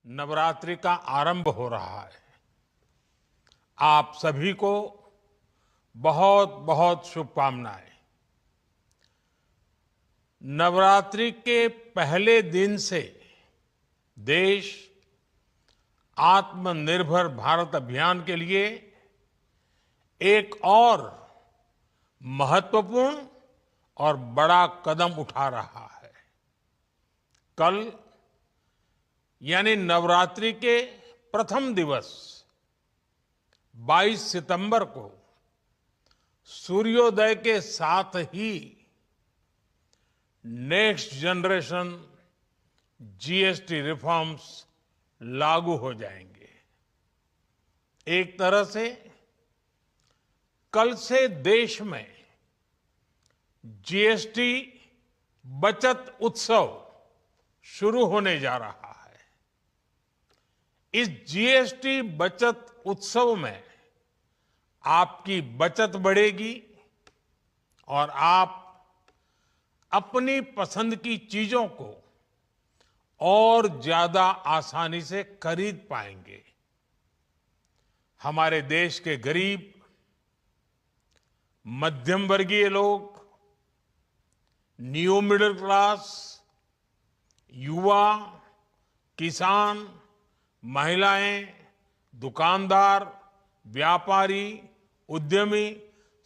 नवरात्रि का आरंभ हो रहा है। आप सभी को बहुत बहुत शुभकामनाएं। नवरात्रि के पहले दिन से देश आत्मनिर्भर भारत अभियान के लिए एक और महत्वपूर्ण और बड़ा कदम उठा रहा है। कल यानी नवरात्रि के प्रथम दिवस 22 सितंबर को सूर्योदय के साथ ही नेक्स्ट जनरेशन जीएसटी रिफॉर्म्स लागू हो जाएंगे। एक तरह से कल से देश में जीएसटी बचत उत्सव शुरू होने जा रहा है। इस जीएसटी बचत उत्सव में आपकी बचत बढ़ेगी और आप अपनी पसंद की चीजों को और ज्यादा आसानी से खरीद पाएंगे। हमारे देश के गरीब, मध्यम वर्गीय लोग, न्यू मिडिल क्लास, युवा, किसान, महिलाएं, दुकानदार, व्यापारी, उद्यमी,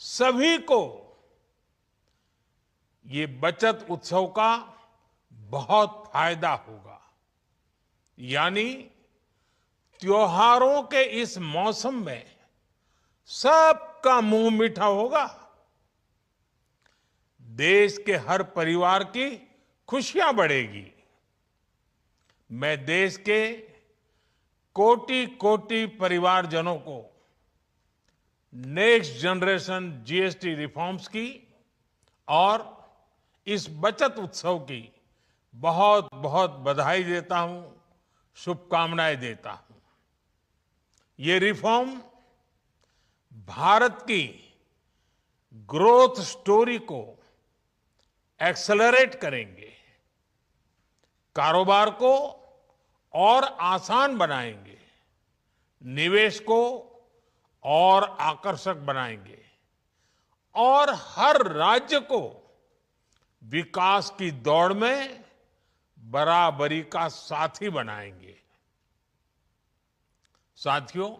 सभी को ये बचत उत्सव का बहुत फायदा होगा। यानी त्योहारों के इस मौसम में सबका मुंह मीठा होगा। देश के हर परिवार की खुशियां बढ़ेगी। मैं देश के कोटि कोटि परिवारजनों को नेक्स्ट जनरेशन जीएसटी रिफॉर्म्स की और इस बचत उत्सव की बहुत बहुत बधाई देता हूं, शुभकामनाएं देता हूं। ये रिफॉर्म भारत की ग्रोथ स्टोरी को एक्सेलरेट करेंगे, कारोबार को और आसान बनाएंगे, निवेश को और आकर्षक बनाएंगे और हर राज्य को विकास की दौड़ में बराबरी का साथी बनाएंगे। साथियों,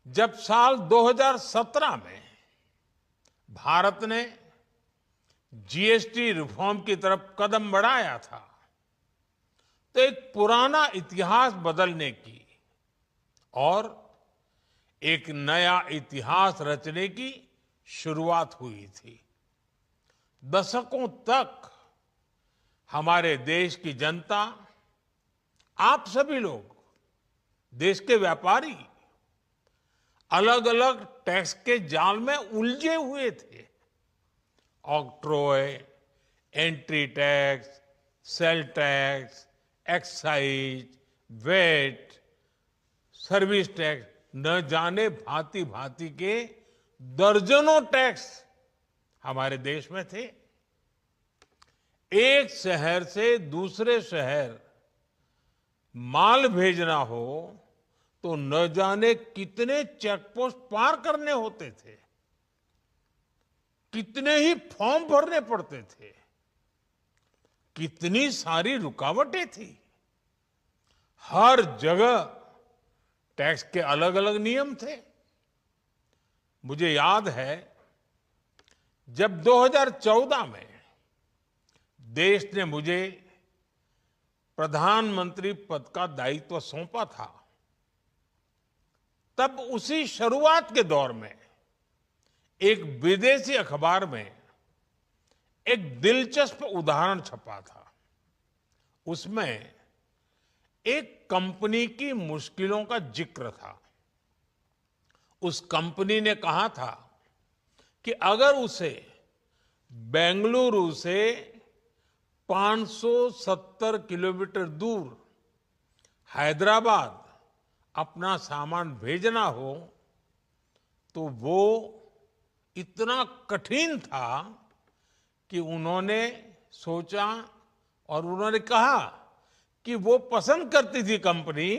जब साल 2017 में भारत ने जीएसटी रिफॉर्म की तरफ कदम बढ़ाया था, तो एक पुराना इतिहास बदलने की और एक नया इतिहास रचने की शुरुआत हुई थी। दशकों तक हमारे देश की जनता, आप सभी लोग, देश के व्यापारी अलग अलग टैक्स के जाल में उलझे हुए थे। Octroi, entry tax, sale tax, excise, VAT, service tax, न जाने भांति भांति के दर्जनों टैक्स हमारे देश में थे। एक शहर से दूसरे शहर माल भेजना हो तो न जाने कितने चेकपोस्ट पार करने होते थे, कितने ही फॉर्म भरने पड़ते थे, कितनी सारी रुकावटें थी। हर जगह टैक्स के अलग अलग नियम थे। मुझे याद है जब 2014 में देश ने मुझे प्रधानमंत्री पद का दायित्व सौंपा था, तब उसी शुरुआत के दौर में एक विदेशी अखबार में एक दिलचस्प उदाहरण छपा था। उसमें एक कंपनी की मुश्किलों का जिक्र था। उस कंपनी ने कहा था कि अगर उसे बेंगलुरु से 570 किलोमीटर दूर हैदराबाद अपना सामान भेजना हो तो वो इतना कठिन था कि उन्होंने सोचा और उन्होंने कहा कि वो पसंद करती थी कंपनी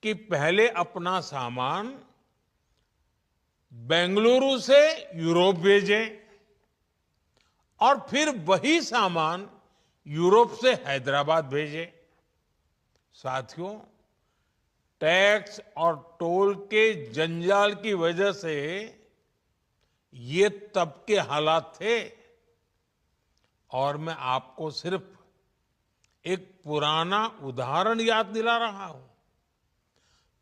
कि पहले अपना सामान बेंगलुरु से यूरोप भेजें और फिर वही सामान यूरोप से हैदराबाद भेजें। साथियों, टैक्स और टोल के जंजाल की वजह से ये तब के हालात थे। और मैं आपको सिर्फ एक पुराना उदाहरण याद दिला रहा हूं।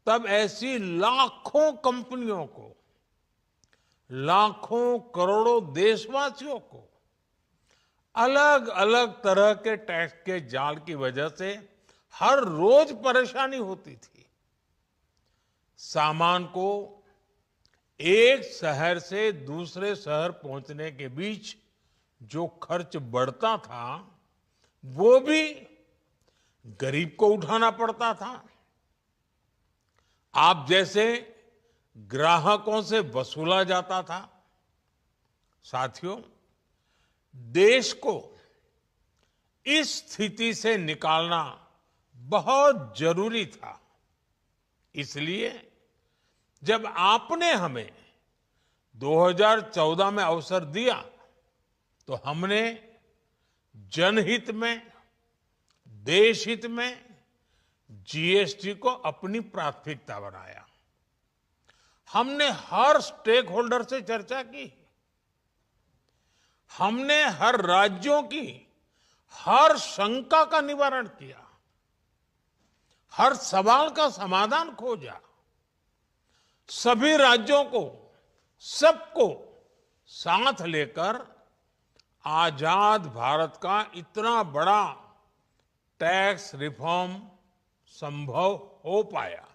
तब ऐसी लाखों कंपनियों को, लाखों करोड़ों देशवासियों को अलग अलग तरह के टैक्स के जाल की वजह से हर रोज परेशानी होती थी। सामान को एक शहर से दूसरे शहर पहुंचने के बीच जो खर्च बढ़ता था वो भी गरीब को उठाना पड़ता था। आप जैसे ग्राहकों से वसूला जाता था। साथियों, देश को इस स्थिति से निकालना बहुत जरूरी था। इसलिए जब आपने हमें 2014 में अवसर दिया तो हमने जनहित में, देश हित में जीएसटी को अपनी प्राथमिकता बनाया। हमने हर स्टेक होल्डर से चर्चा की। हमने हर राज्यों की हर शंका का निवारण किया, हर सवाल का समाधान खोजा। सभी राज्यों को, सबको साथ लेकर आजाद भारत का इतना बड़ा टैक्स रिफॉर्म संभव हो पाया।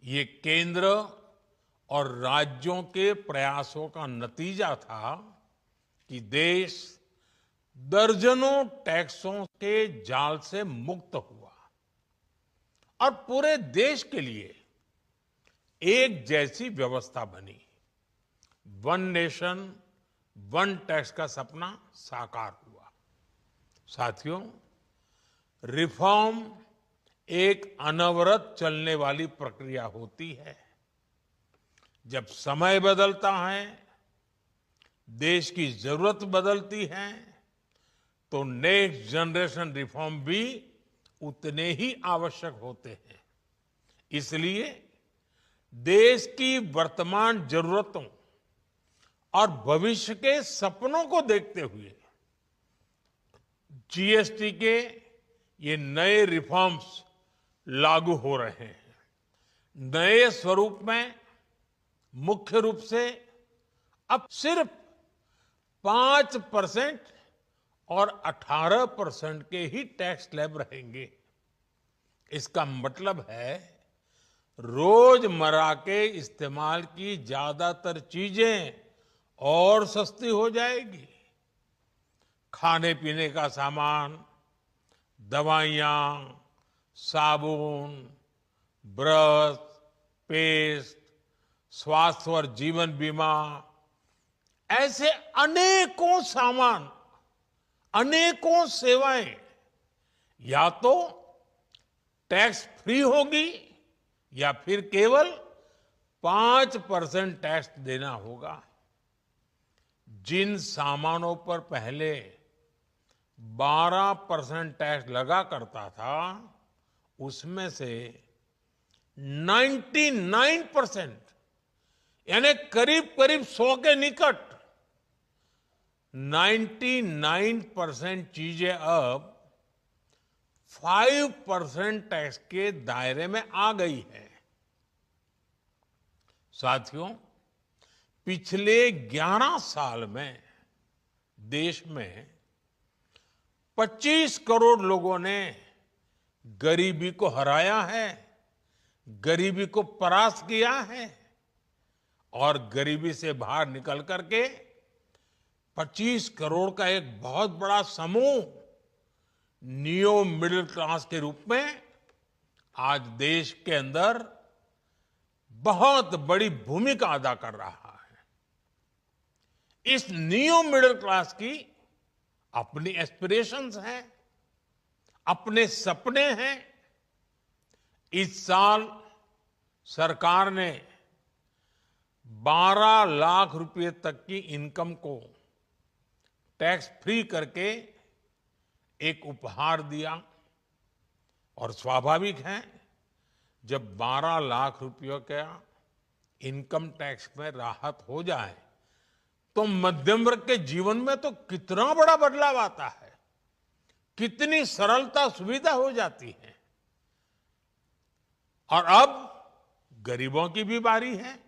ये केंद्र और राज्यों के प्रयासों का नतीजा था कि देश दर्जनों टैक्सों के जाल से मुक्त हुआ और पूरे देश के लिए एक जैसी व्यवस्था बनी। वन नेशन वन टैक्स का सपना साकार हुआ। साथियों, रिफॉर्म एक अनवरत चलने वाली प्रक्रिया होती है। जब समय बदलता है, देश की जरूरत बदलती है, तो नेक्स्ट जनरेशन रिफॉर्म भी उतने ही आवश्यक होते हैं। इसलिए देश की वर्तमान जरूरतों और भविष्य के सपनों को देखते हुए जीएसटी के ये नए रिफॉर्म्स लागू हो रहे हैं। नए स्वरूप में मुख्य रूप से अब सिर्फ 5% और 18% के ही टैक्स स्लैब रहेंगे। इसका मतलब है रोजमर्रा के इस्तेमाल की ज्यादातर चीजें और सस्ती हो जाएगी। खाने पीने का सामान, दवाइयां, साबुन, ब्रश, पेस्ट, स्वास्थ्य और जीवन बीमा, ऐसे अनेकों सामान, अनेकों सेवाएं या तो टैक्स फ्री होगी या फिर केवल 5% टैक्स देना होगा। जिन सामानों पर पहले 12% टैक्स लगा करता था, उसमें से 99% यानी करीब करीब 100 के निकट 99% चीजें अब 5% टैक्स के दायरे में आ गई है। साथियों, पिछले 11 साल में देश में 25 करोड़ लोगों ने गरीबी को हराया है, गरीबी को परास्त किया है और गरीबी से बाहर निकल करके 25 करोड़ का एक बहुत बड़ा समूह नियो मिडिल क्लास के रूप में आज देश के अंदर बहुत बड़ी भूमिका अदा कर रहा है। इस नियो मिडिल क्लास की अपनी एस्पिरेशंस हैं, अपने सपने हैं। इस साल सरकार ने 12 लाख रुपए तक की इनकम को टैक्स फ्री करके एक उपहार दिया। और स्वाभाविक है, जब 12 लाख रुपयों का इनकम टैक्स में राहत हो जाए तो मध्यम वर्ग के जीवन में तो कितना बड़ा बदलाव आता है, कितनी सरलता सुविधा हो जाती है। और अब गरीबों की भी बारी है,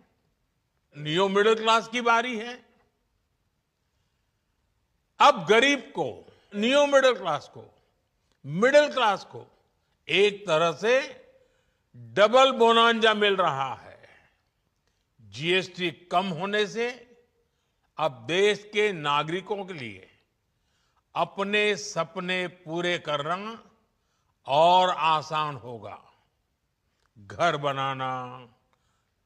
नियो मिडिल क्लास की बारी है। अब गरीब को, नियो मिडिल क्लास को एक तरह से डबल बोनांजा मिल रहा है। जीएसटी कम होने से अब देश के नागरिकों के लिए अपने सपने पूरे करना और आसान होगा। घर बनाना,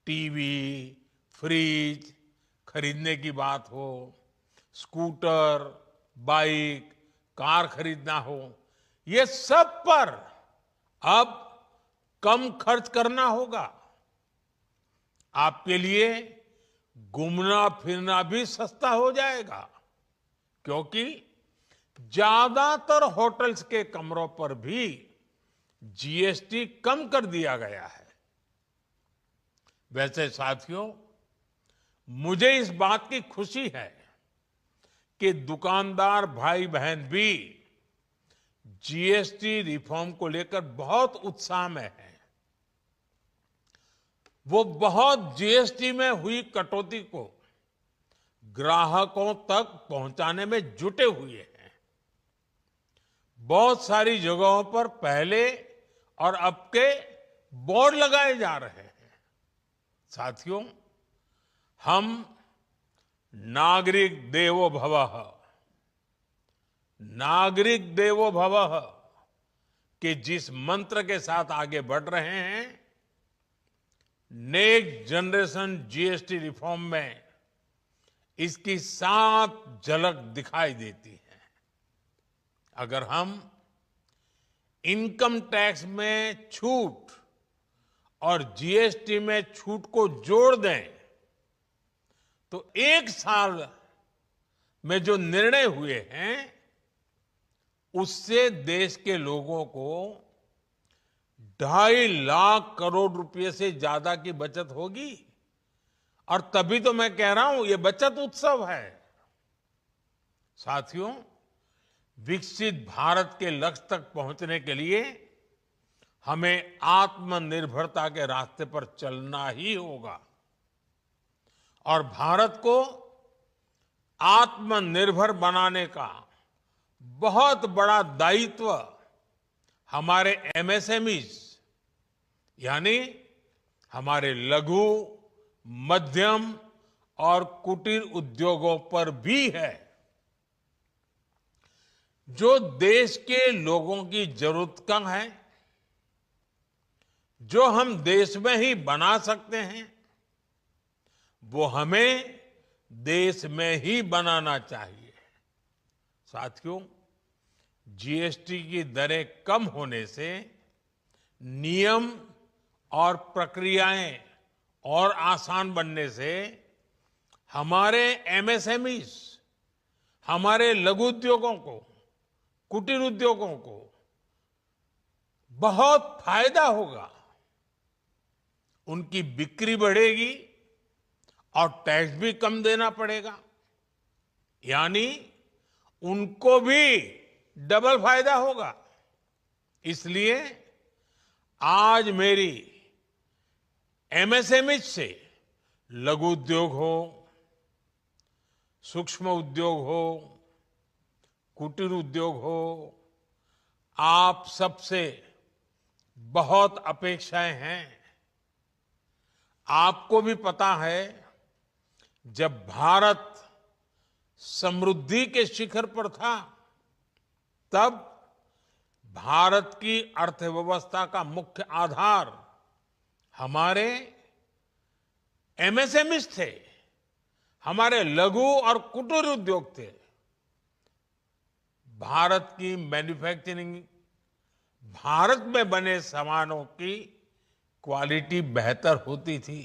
टीवी, फ्रिज खरीदने की बात हो, स्कूटर, बाइक, कार खरीदना हो, ये सब पर अब कम खर्च करना होगा। आपके लिए घूमना फिरना भी सस्ता हो जाएगा, क्योंकि ज्यादातर होटल्स के कमरों पर भी जीएसटी कम कर दिया गया है। वैसे साथियों, मुझे इस बात की खुशी है कि दुकानदार भाई बहन भी जीएसटी रिफॉर्म को लेकर बहुत उत्साह में हैं। वो बहुत जीएसटी में हुई कटौती को ग्राहकों तक पहुंचाने में जुटे हुए हैं। बहुत सारी जगहों पर पहले और अब के बोर्ड लगाए जा रहे हैं। साथियों, हम नागरिक देवो भवः के जिस मंत्र के साथ आगे बढ़ रहे हैं, नेक्स्ट जनरेशन जीएसटी रिफॉर्म में इसकी साफ झलक दिखाई देती है। अगर हम इनकम टैक्स में छूट और जीएसटी में छूट को जोड़ दें तो एक साल में जो निर्णय हुए हैं उससे देश के लोगों को 2.5 लाख करोड़ रुपए से ज्यादा की बचत होगी। और तभी तो मैं कह रहा हूं, ये बचत उत्सव है। साथियों, विकसित भारत के लक्ष्य तक पहुंचने के लिए हमें आत्मनिर्भरता के रास्ते पर चलना ही होगा। और भारत को आत्मनिर्भर बनाने का बहुत बड़ा दायित्व हमारे एमएसएमईज यानी हमारे लघु, मध्यम और कुटीर उद्योगों पर भी है, जो देश के लोगों की जरूरत का है, जो हम देश में ही बना सकते हैं, वो हमें देश में ही बनाना चाहिए। साथियों, जीएसटी की दरें कम होने से नियम और प्रक्रियाएं और आसान बनने से हमारे एमएसएमईज, हमारे लघु उद्योगों को, कुटीर उद्योगों को बहुत फायदा होगा। उनकी बिक्री बढ़ेगी और टैक्स भी कम देना पड़ेगा, यानी उनको भी डबल फायदा होगा। इसलिए आज मेरी एमएसएमई से लघु उद्योग हो, सूक्ष्म उद्योग हो, कुटीर उद्योग हो, आप सबसे बहुत अपेक्षाएं हैं। आपको भी पता है, जब भारत समृद्धि के शिखर पर था, तब भारत की अर्थव्यवस्था का मुख्य आधार हमारे एमएसएमईज थे, हमारे लघु और कुटीर उद्योग थे। भारत की मैन्युफैक्चरिंग भारत में बने सामानों की क्वालिटी बेहतर होती थी।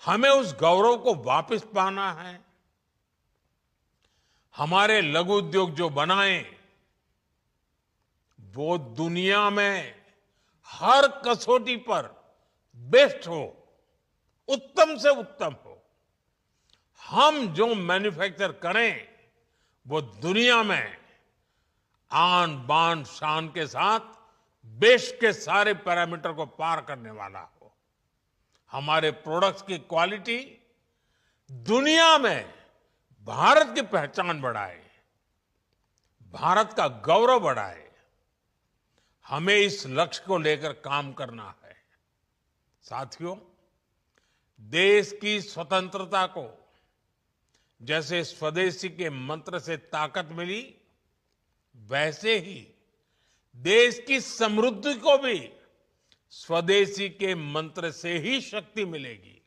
हमें उस गौरव को वापस पाना है। हमारे लघु उद्योग जो बनाए वो दुनिया में हर कसौटी पर बेस्ट हो, उत्तम से उत्तम हो। हम जो मैन्युफैक्चर करें वो दुनिया में आन बान शान के साथ बेस्ट के सारे पैरामीटर को पार करने वाला हो। हमारे प्रोडक्ट्स की क्वालिटी दुनिया में भारत की पहचान बढ़ाए, भारत का गौरव बढ़ाए। हमें इस लक्ष्य को लेकर काम करना है। साथियों, देश की स्वतंत्रता को जैसे स्वदेशी के मंत्र से ताकत मिली, वैसे ही देश की समृद्धि को भी स्वदेशी के मंत्र से ही शक्ति मिलेगी।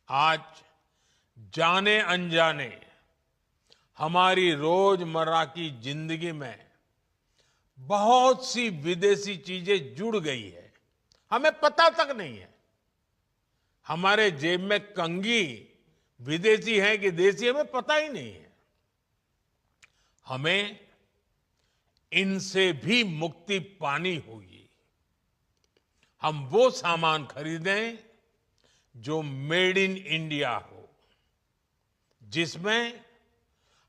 आज जाने अनजाने हमारी रोजमर्रा की जिंदगी में बहुत सी विदेशी चीजें जुड़ गई है, हमें पता तक नहीं है। हमारे जेब में कंघी विदेशी है कि देसी, हमें पता ही नहीं है। हमें इनसे भी मुक्ति पानी होगी। हम वो सामान खरीदें जो मेड इन इंडिया हो, जिसमें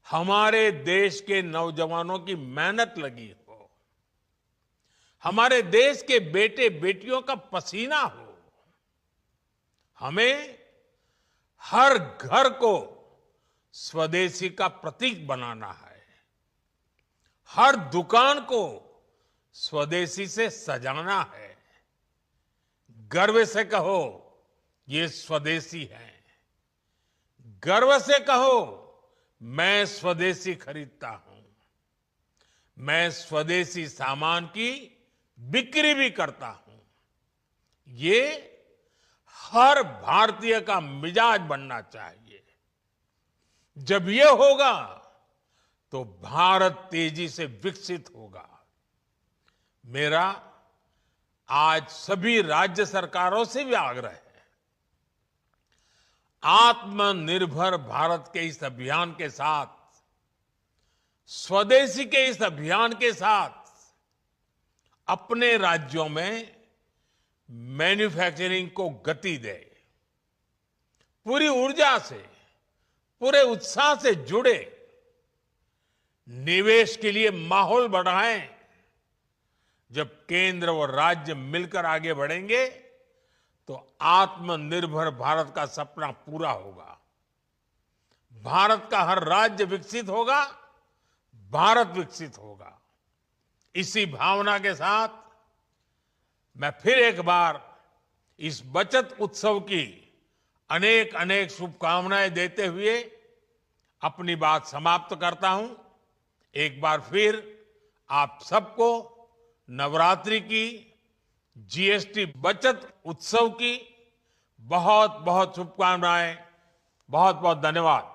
हमारे देश के नौजवानों की मेहनत लगी हो, हमारे देश के बेटे बेटियों का पसीना हो। हमें हर घर को स्वदेशी का प्रतीक बनाना है, हर दुकान को स्वदेशी से सजाना है। गर्व से कहो ये स्वदेशी है, गर्व से कहो मैं स्वदेशी खरीदता हूं, मैं स्वदेशी सामान की बिक्री भी करता हूं। ये हर भारतीय का मिजाज बनना चाहिए। जब ये होगा तो भारत तेजी से विकसित होगा। मेरा आज सभी राज्य सरकारों से भी आग्रह है, आत्मनिर्भर भारत के इस अभियान के साथ, स्वदेशी के इस अभियान के साथ अपने राज्यों में मैन्युफैक्चरिंग को गति दे, पूरी ऊर्जा से, पूरे उत्साह से जुड़े, निवेश के लिए माहौल बढ़ाएं। जब केंद्र और राज्य मिलकर आगे बढ़ेंगे तो आत्मनिर्भर भारत का सपना पूरा होगा। भारत का हर राज्य विकसित होगा, भारत विकसित होगा। इसी भावना के साथ मैं फिर एक बार इस बचत उत्सव की अनेक अनेक शुभकामनाएं देते हुए अपनी बात समाप्त करता हूं। एक बार फिर आप सबको नवरात्रि की, जीएसटी बचत उत्सव की बहुत बहुत शुभकामनाएं। बहुत बहुत धन्यवाद।